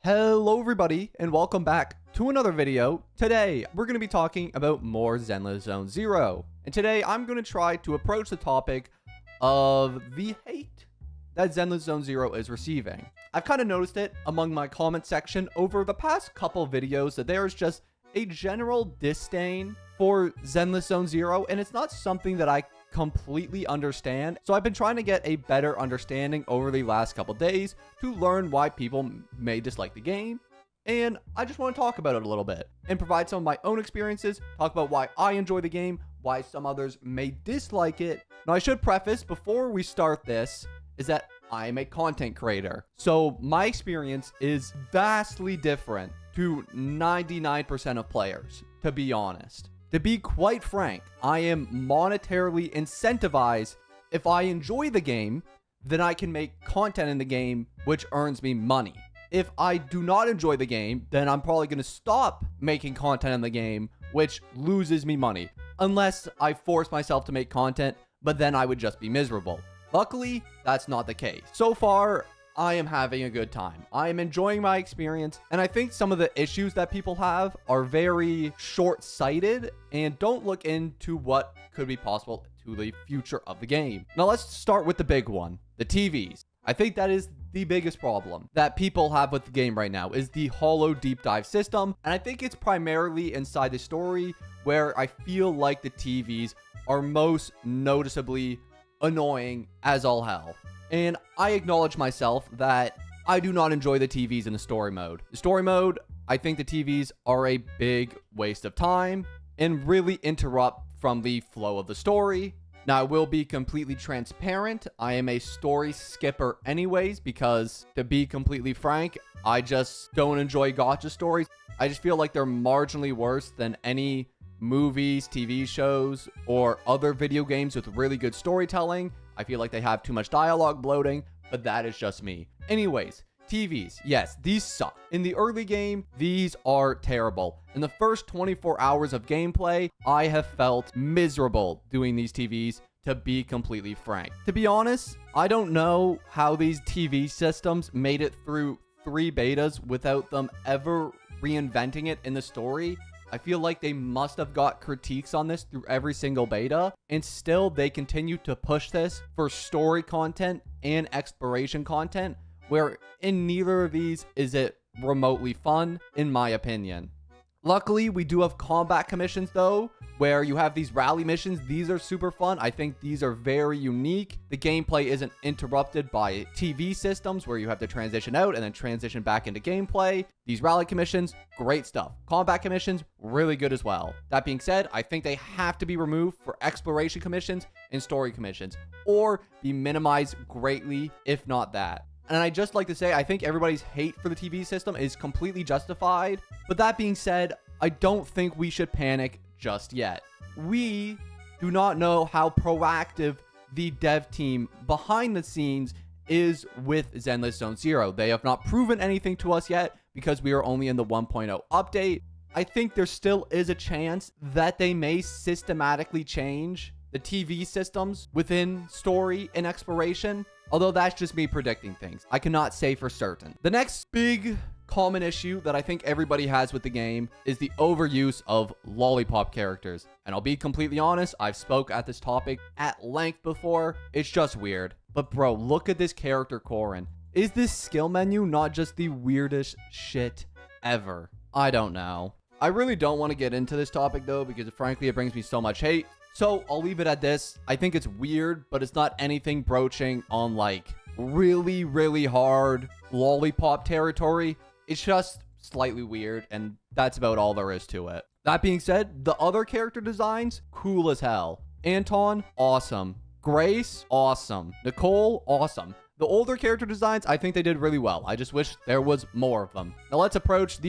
Hello everybody and welcome back to another video. Today we're going to be talking about more Zenless Zone Zero. And today I'm going to try to approach the topic of the hate that Zenless Zone Zero is receiving. I've kind of noticed it among my comment section over the past couple videos that there's just a general disdain for Zenless Zone Zero, and it's not something that I completely understand. So I've been trying to get a better understanding over the last couple days to learn why people may dislike the game. And I just want to talk about it a little bit and provide some of my own experiences, talk about why I enjoy the game, why some others may dislike it. Now, I should preface before we start this is that I am a content creator. So my experience is vastly different to 99% of players, to be honest. To be quite frank, I am monetarily incentivized. If I enjoy the game, then I can make content in the game, which earns me money. If I do not enjoy the game, then I'm probably going to stop making content in the game, which loses me money. Unless I force myself to make content, but then I would just be miserable. Luckily, that's not the case. So far, I am having a good time. I am enjoying my experience, and I think some of the issues that people have are very short-sighted and don't look into what could be possible to the future of the game. Now let's start with the big one, the TVs. I think that is the biggest problem that people have with the game right now is the hollow deep dive system, and I think it's primarily inside the story where I feel like the TVs are most noticeably annoying as all hell. And I acknowledge myself that I do not enjoy the TVs in the story mode. The story mode, I think the TVs are a big waste of time and really interrupt from the flow of the story. Now, I will be completely transparent. I am a story skipper anyways, because to be completely frank, I just don't enjoy gacha stories. I just feel like they're marginally worse than any movies, TV shows, or other video games with really good storytelling. I feel like they have too much dialogue bloating, but that is just me. Anyways, TVs. Yes, these suck. In the early game, these are terrible. In the first 24 hours of gameplay, I have felt miserable doing these TVs, to be completely frank. To be honest, I don't know how these TV systems made it through 3 betas without them ever reinventing it in the story. I feel like they must have got critiques on this through every single beta, and still they continue to push this for story content and exploration content, where in neither of these is it remotely fun, in my opinion. Luckily, we do have combat commissions though, where you have these rally missions. These are super fun. I think these are very unique. The gameplay isn't interrupted by TV systems where you have to transition out and then transition back into gameplay. These rally commissions, great stuff. Combat commissions, really good as well. That being said, I think they have to be removed for exploration commissions and story commissions, or be minimized greatly, if not that. And I just like to say, I think everybody's hate for the TV system is completely justified. But that being said, I don't think we should panic just yet. We do not know how proactive the dev team behind the scenes is with Zenless Zone Zero. They have not proven anything to us yet because we are only in the 1.0 update. I think there still is a chance that they may systematically change the TV systems within story and exploration, although that's just me predicting things. I cannot say for certain. The next big common issue that I think everybody has with the game is the overuse of lollipop characters. And I'll be completely honest, I've spoke at this topic at length before. It's just weird. But bro, look at this character, Corin. Is this skill menu not just the weirdest shit ever? I don't know. I really don't want to get into this topic though, because frankly, it brings me so much hate. So I'll leave it at this. I think it's weird, but it's not anything broaching on like really, really hard lollipop territory. It's just slightly weird, and that's about all there is to it. That being said, the other character designs, cool as hell. Anton, awesome. Grace, awesome. Nicole, awesome. The older character designs, I think they did really well. I just wish there was more of them. Now let's approach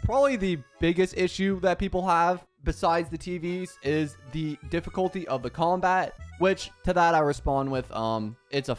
probably the biggest issue that people have besides the TVs is the difficulty of the combat, which to that I respond with, it's a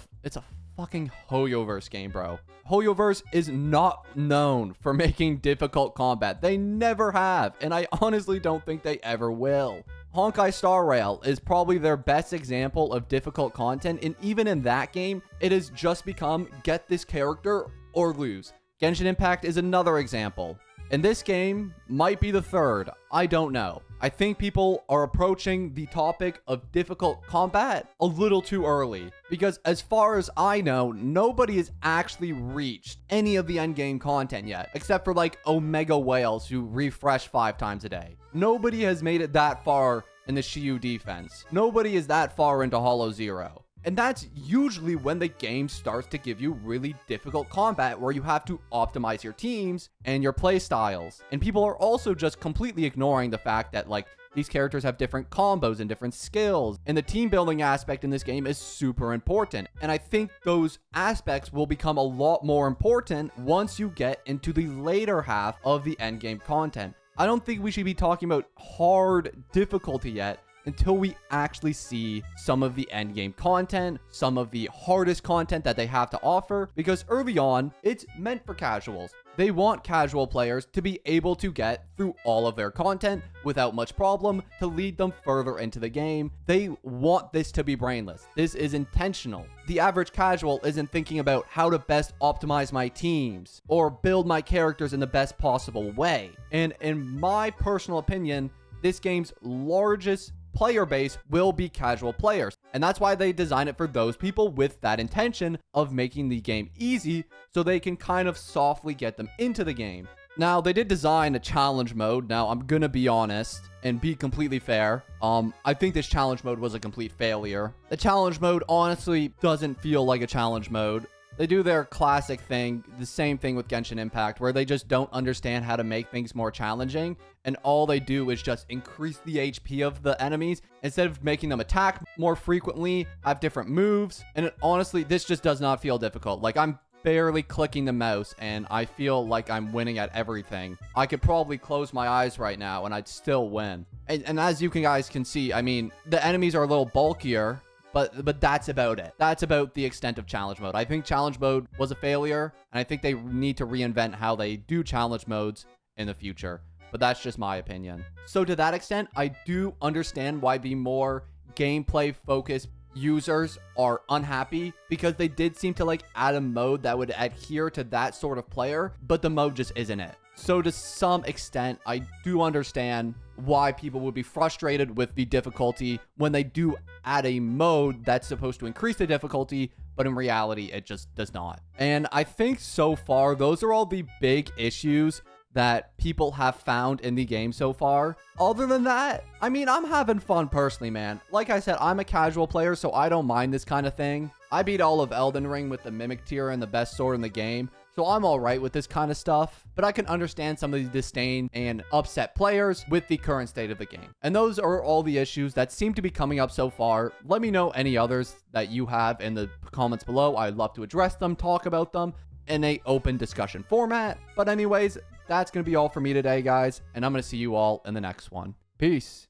fucking Hoyoverse game, bro. Hoyoverse is not known for making difficult combat. They never have, and I honestly don't think they ever will. Honkai Star Rail is probably their best example of difficult content, and even in that game, it has just become get this character or lose. Genshin Impact is another example. And this game might be the third. I don't know. I think people are approaching the topic of difficult combat a little too early. Because as far as I know, nobody has actually reached any of the endgame content yet. Except for like Omega Whales who refresh 5 times a day. Nobody has made it that far in the Shiyu defense. Nobody is that far into Hollow Zero. And that's usually when the game starts to give you really difficult combat where you have to optimize your teams and your play styles. And people are also just completely ignoring the fact that like these characters have different combos and different skills. And the team building aspect in this game is super important. And I think those aspects will become a lot more important once you get into the later half of the endgame content. I don't think we should be talking about hard difficulty yet until we actually see some of the endgame content, some of the hardest content that they have to offer, because early on, it's meant for casuals. They want casual players to be able to get through all of their content without much problem to lead them further into the game. They want this to be brainless. This is intentional. The average casual isn't thinking about how to best optimize my teams or build my characters in the best possible way. And in my personal opinion, this game's largest player base will be casual players, and that's why they design it for those people with that intention of making the game easy so they can kind of softly get them into the game. Now, they did design a challenge mode. Now, I'm gonna be honest and be completely fair. I think this challenge mode was a complete failure. The challenge mode honestly doesn't feel like a challenge mode. They do their classic thing, the same thing with Genshin Impact, where they just don't understand how to make things more challenging, and all they do is just increase the HP of the enemies instead of making them attack more frequently, have different moves, and honestly, this just does not feel difficult. Like, I'm barely clicking the mouse, and I feel like I'm winning at everything. I could probably close my eyes right now, and I'd still win. And as you guys can see, I mean, the enemies are a little bulkier, but that's about it. That's about the extent of challenge mode. I think challenge mode was a failure, and I think they need to reinvent how they do challenge modes in the future. But that's just my opinion. So to that extent, I do understand why the more gameplay focused users are unhappy, because they did seem to like add a mode that would adhere to that sort of player, but the mode just isn't it. So to some extent, I do understand why people would be frustrated with the difficulty when they do add a mode that's supposed to increase the difficulty, but in reality, it just does not. And I think so far, those are all the big issues that people have found in the game so far. Other than that, I mean, I'm having fun personally, man. Like I said, I'm a casual player, so I don't mind this kind of thing. I beat all of Elden Ring with the Mimic tier and the best sword in the game, so I'm alright with this kind of stuff. But I can understand some of the disdain and upset players with the current state of the game. And those are all the issues that seem to be coming up so far. Let me know any others that you have in the comments below. I'd love to address them, talk about them in a open discussion format. But anyways, that's going to be all for me today, guys, and I'm going to see you all in the next one. Peace.